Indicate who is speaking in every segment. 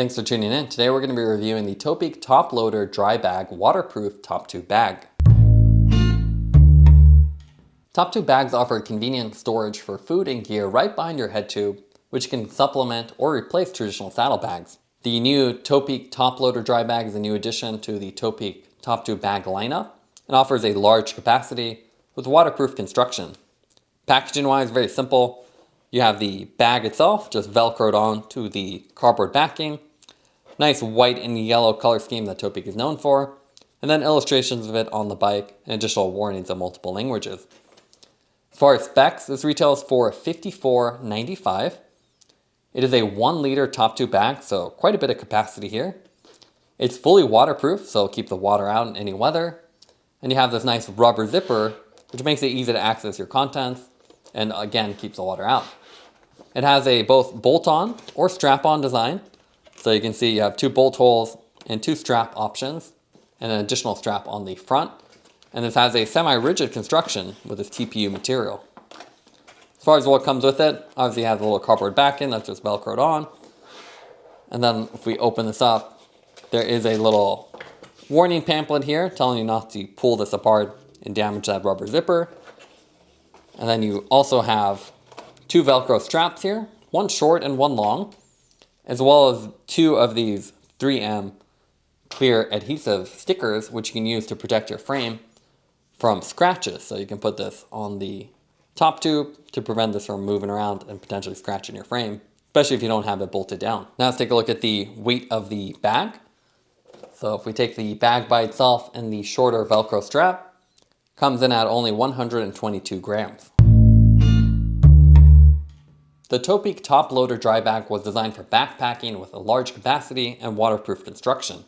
Speaker 1: Thanks for tuning in. Today we're going to be reviewing the Topeak Toploader Drybag waterproof Toptube bag. Toptube bags offer convenient storage for food and gear right behind your head tube, which can supplement or replace traditional saddlebags. The new Topeak Toploader Drybag is a new addition to the Topeak Toptube bag lineup and offers a large capacity with waterproof construction. Packaging wise, very simple. You have the bag itself just velcroed on to the cardboard backing. Nice white and yellow color scheme that Topeak is known for. And then illustrations of it on the bike and additional warnings in multiple languages. As far as specs, this retails for $54.95. It is a 1 liter Toptube bag, so quite a bit of capacity here. It's fully waterproof, so it'll keep the water out in any weather. And you have this nice rubber zipper, which makes it easy to access your contents and again keeps the water out. It has a both bolt-on or strap-on design. So you can see you have 2 bolt holes and 2 strap options and an additional strap on the front. And this has a semi-rigid construction with this TPU material. As far as what comes with it, obviously it has a little cardboard backing that's just velcroed on. And then if we open this up, there is a little warning pamphlet here telling you not to pull this apart and damage that rubber zipper. And then you also have 2 Velcro straps here, one short and one long, as well as 2 of these 3M clear adhesive stickers, which you can use to protect your frame from scratches. So you can put this on the top tube to prevent this from moving around and potentially scratching your frame, especially if you don't have it bolted down. Now let's take a look at the weight of the bag. So if we take the bag by itself and the shorter Velcro strap, comes in at only 122 grams. The Topeak Toploader Drybag was designed for backpacking with a large capacity and waterproof construction.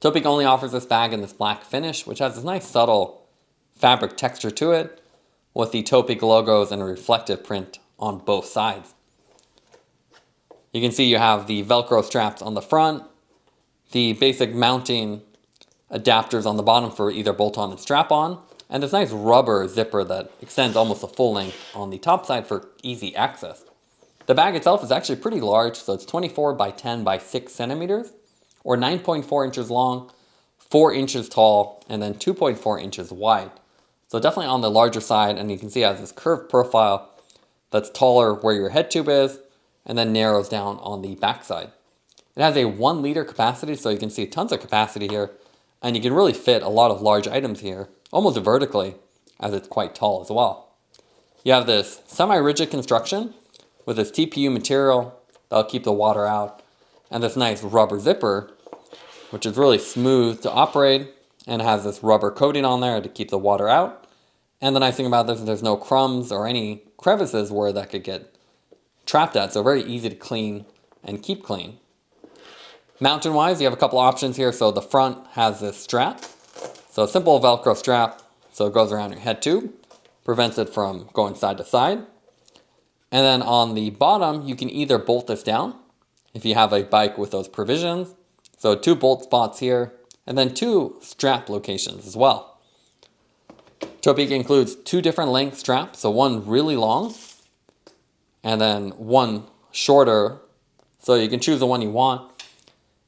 Speaker 1: Topeak only offers this bag in this black finish, which has this nice subtle fabric texture to it, with the Topeak logos and a reflective print on both sides. You can see you have the Velcro straps on the front, the basic mounting adapters on the bottom for either bolt-on and strap-on, and this nice rubber zipper that extends almost the full length on the top side for easy access. The bag itself is actually pretty large, so it's 24 by 10 by 6 centimeters, or 9.4 inches long, 4 inches tall, and then 2.4 inches wide. So definitely on the larger side, and you can see it has this curved profile that's taller where your head tube is, and then narrows down on the back side. It has a 1 liter capacity, so you can see tons of capacity here, and you can really fit a lot of large items here, almost vertically, as it's quite tall as well. You have this semi-rigid construction with this TPU material that'll keep the water out, and this nice rubber zipper, which is really smooth to operate and has this rubber coating on there to keep the water out. And the nice thing about this is there's no crumbs or any crevices where that could get trapped at, so very easy to clean and keep clean. Mounting wise, you have a couple options here. So the front has this strap, so a simple Velcro strap, so it goes around your head tube, prevents it from going side to side. And then on the bottom, you can either bolt this down if you have a bike with those provisions. So 2 bolt spots here, and then 2 strap locations as well. Topeak includes 2 different length straps, so one really long, and then one shorter, so you can choose the one you want.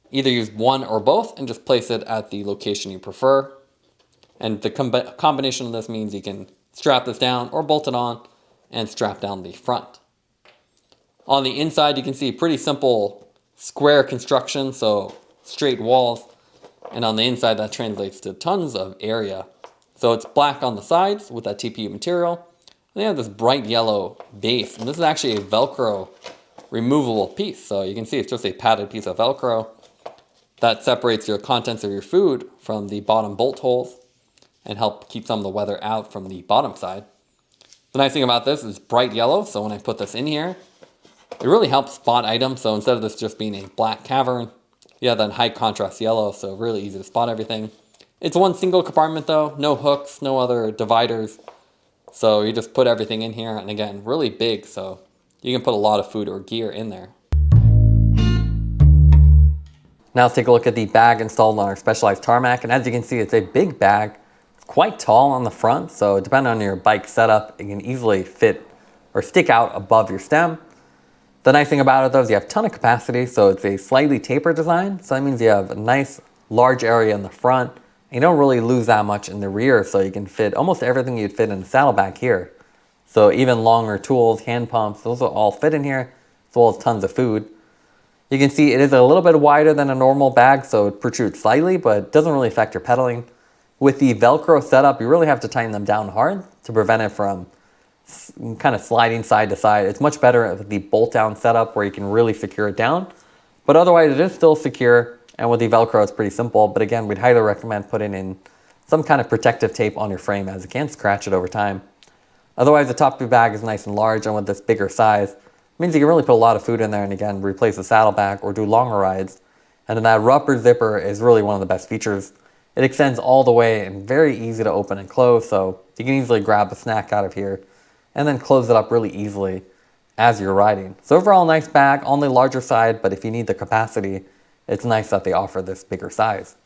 Speaker 1: Either use one or both and just place it at the location you prefer. And the combination of this means you can strap this down or bolt it on and strap down the front. On the inside, you can see pretty simple square construction, so straight walls. And on the inside, that translates to tons of area. So it's black on the sides with that TPU material. And they have this bright yellow base. And this is actually a Velcro removable piece. So you can see it's just a padded piece of Velcro that separates your contents of your food from the bottom bolt holes and help keep some of the weather out from the bottom side. The nice thing about this is bright yellow. So when I put this in here, it really helps spot items. So instead of this just being a black cavern, you have that high contrast yellow, so really easy to spot everything. It's one single compartment though, no hooks, no other dividers. So you just put everything in here, and again, really big, so you can put a lot of food or gear in there. Now let's take a look at the bag installed on our specialized Tarmac, and as you can see, it's a big bag. It's quite tall on the front, so depending on your bike setup, it can easily fit or stick out above your stem. The nice thing about it though is you have a ton of capacity, so it's a slightly tapered design. So that means you have a nice large area in the front. And you don't really lose that much in the rear, so you can fit almost everything you'd fit in a saddlebag here. So even longer tools, hand pumps, those will all fit in here, as well as tons of food. You can see it is a little bit wider than a normal bag, so it protrudes slightly, but it doesn't really affect your pedaling. With the Velcro setup, you really have to tighten them down hard to prevent it from kind of sliding side to side. It's much better with the bolt down setup where you can really secure it down, but otherwise it is still secure, and with the Velcro it's pretty simple. But again, we'd highly recommend putting in some kind of protective tape on your frame, as it can scratch it over time. Otherwise, the Toptube bag is nice and large, and with this bigger size, it means you can really put a lot of food in there and again replace a saddlebag or do longer rides. And then that rubber zipper is really one of the best features. It extends all the way and very easy to open and close, so you can easily grab a snack out of here and then close it up really easily as you're riding. So overall, nice bag on the larger side, but if you need the capacity, it's nice that they offer this bigger size.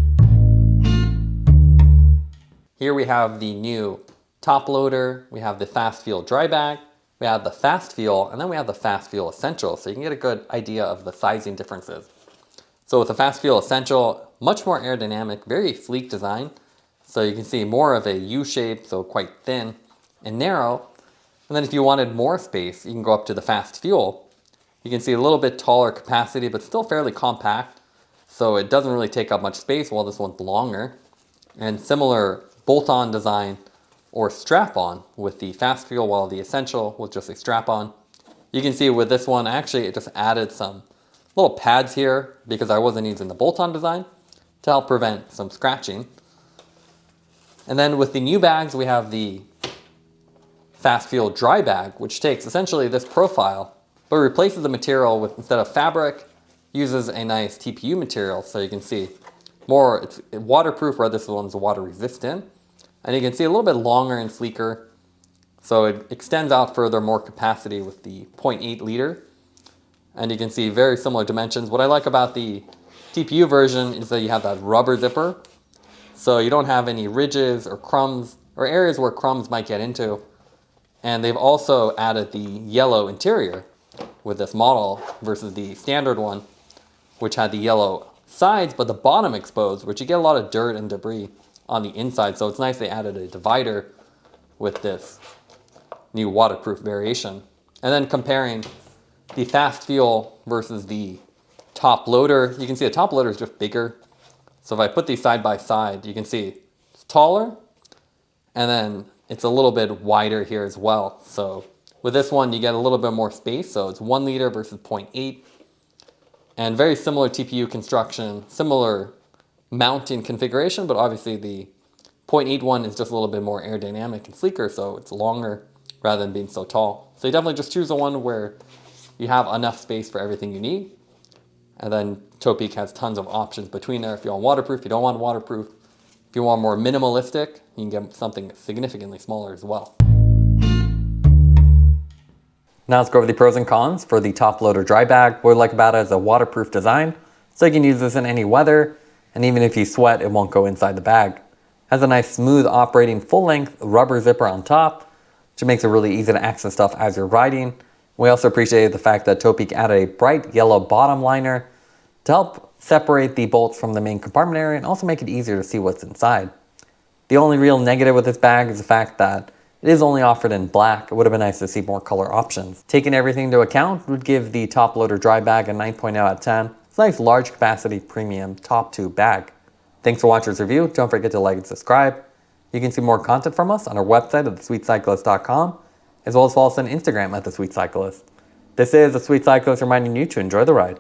Speaker 1: Here we have the new Toploader, we have the Fastfuel Drybag, we have the Fastfuel, and then we have the Fastfuel Essential, so you can get a good idea of the sizing differences. So with the Fastfuel Essential, much more aerodynamic, very sleek design. So you can see more of a U shape, so quite thin and narrow. And then if you wanted more space, you can go up to the Fastfuel. You can see a little bit taller capacity, but still fairly compact. So it doesn't really take up much space, while this one's longer. And similar bolt-on design or strap-on with the Fastfuel, while the Essential was just a strap-on. You can see with this one, actually it just added some little pads here because I wasn't using the bolt-on design to help prevent some scratching. And then with the new bags, we have the Fastfuel Drybag, which takes essentially this profile, but replaces the material with, instead of fabric, uses a nice TPU material. So you can see more, it's waterproof, where this one's water resistant. And you can see a little bit longer and sleeker. So it extends out further, more capacity with the 0.8 liter. And you can see very similar dimensions. What I like about the TPU version is that you have that rubber zipper. So you don't have any ridges or crumbs or areas where crumbs might get into. And they've also added the yellow interior with this model versus the standard one, which had the yellow sides, but the bottom exposed, which you get a lot of dirt and debris on the inside. So it's nice they added a divider with this new waterproof variation. And then comparing the Fastfuel versus the Toploader, you can see the Toploader is just bigger. So if I put these side by side, you can see it's taller, and then it's a little bit wider here as well. So with this one, you get a little bit more space. So it's 1 liter versus 0.8. And very similar TPU construction, similar mounting configuration, but obviously the 0.8 one is just a little bit more aerodynamic and sleeker, so it's longer rather than being so tall. So you definitely just choose the one where you have enough space for everything you need. And then Topeak has tons of options between there. If you want waterproof, you don't want waterproof. If you want more minimalistic, you can get something significantly smaller as well. Now let's go over the pros and cons for the Toploader Drybag. What I like about it is a waterproof design, so you can use this in any weather, and even if you sweat, it won't go inside the bag. It has a nice smooth operating full-length rubber zipper on top, which makes it really easy to access stuff as you're riding. We also appreciate the fact that Topeak added a bright yellow bottom liner to help separate the bolts from the main compartment area and also make it easier to see what's inside. The only real negative with this bag is the fact that it is only offered in black. It would have been nice to see more color options. Taking everything into account, would give the Toploader Drybag a 9.0 out of 10. It's a nice large capacity premium Toptube bag. Thanks for watching this review. Don't forget to like and subscribe. You can see more content from us on our website at thesweetcyclist.com, as well as follow us on Instagram at thesweetcyclist. This is The Sweet Cyclist reminding you to enjoy the ride.